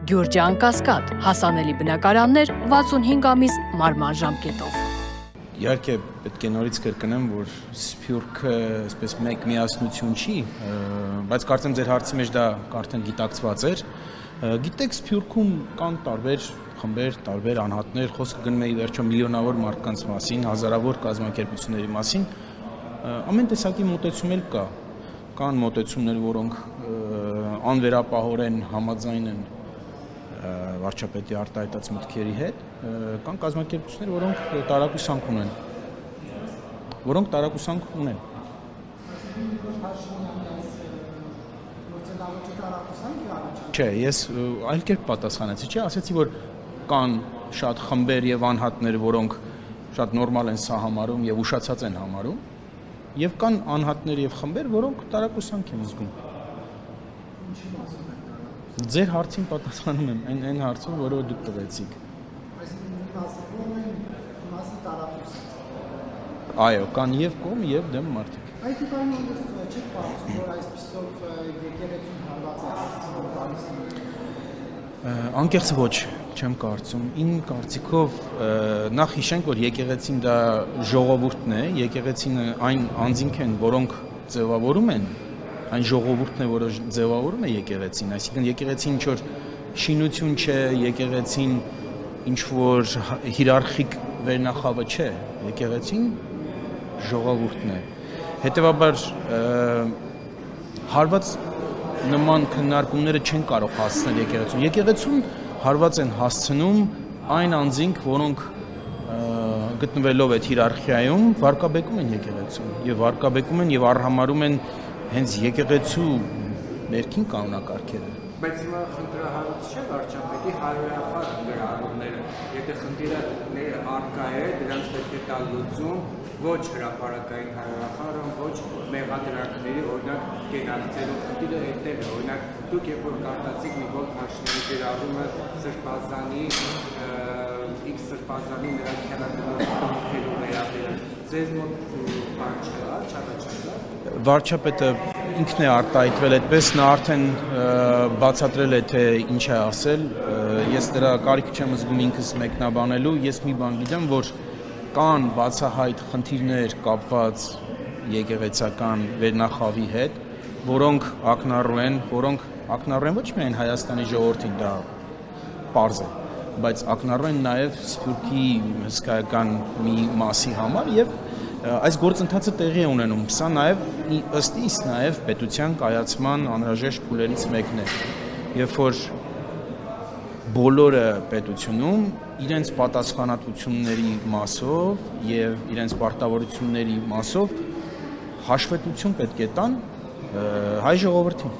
Գյուրջան Կասկադ, հասանելի բնակարաններ 65 ամիս մարման ժամկետով։ Իհարկե պետք է նորից կրկնեմ, որ Սփյուռքը այսպես մեկ միասնություն չի, բայց կարծեմ ձեր հարցի մեջ դա արդեն գիտակցված էր։ Գիտեք, Սփյուռքում կան տարբեր խմբեր, տարբեր անհատներ, խոսքը գնում է ի վերջո միլիոնավոր մարդկանց մասին, հազարավոր կազմակերպությունների մասին, ամեն տեսակի մոտեցում էլ կա։ Կան մոտեցումներ, որոնք անվերապահորեն համաձայն են վարչապետի արտահայտած մտքերի հետ, կան կազմակերպություններ, որոնք տարակուսանք ունեն։ Չէ, ես այլ կերպ պատասխանեցի, չէ, ասեցի, որ կան շատ խմբեր եւ անհատներ, որոնք շատ նորմալ են սա համարում եւ ուշացած են համարում, եւ կան անհատներ եւ խմբեր, որոնք տարակուսանք են զգում։ Ձեր հարցին պատասխանում եմ, այն հարցով, որը դուք տվեցիք։ Այո, կան եւ կողմ եւ դեմ մարդիկ։ Այդ իբրահիմովիչը չեք պատասխանում, որ այսպիսով եկեղեցին հարված է։ Անկեղծ ոչ, չեմ կարծում։ Իմ կարծիքով նախ հիշենք, որ եկեղեցին դա ժողովուրդն է, եկեղեցին այն անձինք են, որոնք ձևավորում են, այն ժողովուրդն է, որը ձևավորում է եկեղեցին, այսինքն եկեղեցին ինչ-որ շինություն չէ, եկեղեցին ինչ-որ հիերարխիկ վերնախավը չէ, եկեղեցին ժողովուրդն է։ Հետևաբար հարված նման քննարկումները չեն կարող հասցնել եկեղեցուն։ Եկեղեցուն հարված են հասցնում այն անձինք, որոնք գտնվելով այդ հիերարխիայում վարկաբեկում են եկեղեցուն եւ վարկաբեկում են եւ արհամարում են հենց եկեղեցու ներքին կանոնակարգերը։ Բայց հիմա խնդրահարույց չէ վարչապետի հարյուրախառ գրառումները, եթե խնդիրը առկա է, դրանց պետք է տալ լուծում, ոչ հրապարակային հարյուրախառը, ոչ մեղադրակների, օրինակ կենարկցերով խնդիրը այդտեղ է, օրինակ դուք երբ որ կարտացիք Նիկոլ Փաշինյանի գրառումը Սրբազանի, X Սրբազանի նրա քերակրթերով վերաբերել, ձեզ մոտ բան չկա, չառաջացա։ Վարչապետը ինքն է արտահայտվել այդպես, նա արդեն բացատրել է, թե ինչ է ասել, ես դրա կարիք չեմ զգում ինքս մեկնաբանելու, ես մի բան գիտեմ, որ կան բացահայտ խնդիրներ կապված եկեղեցական վերնախավի հետ, որոնք ակնառու են ոչ միայն Հայաստանի ժողովրդին, դա պարզ է, բայց ակնառու են նաև Սփյուռքի հսկայական մի մասի համար եւ այս գործընթացը տեղի է ունենում, սա նաև ըստ իս նաև պետության կայացման անհրաժեշտ փուլերից մեկն է, երբ որ բոլորը պետությունում իրենց պատասխանատվությունների մասով եւ իրենց պարտավորությունների մասով հաշվետվություն պետք է տան հայ ժողովրդին։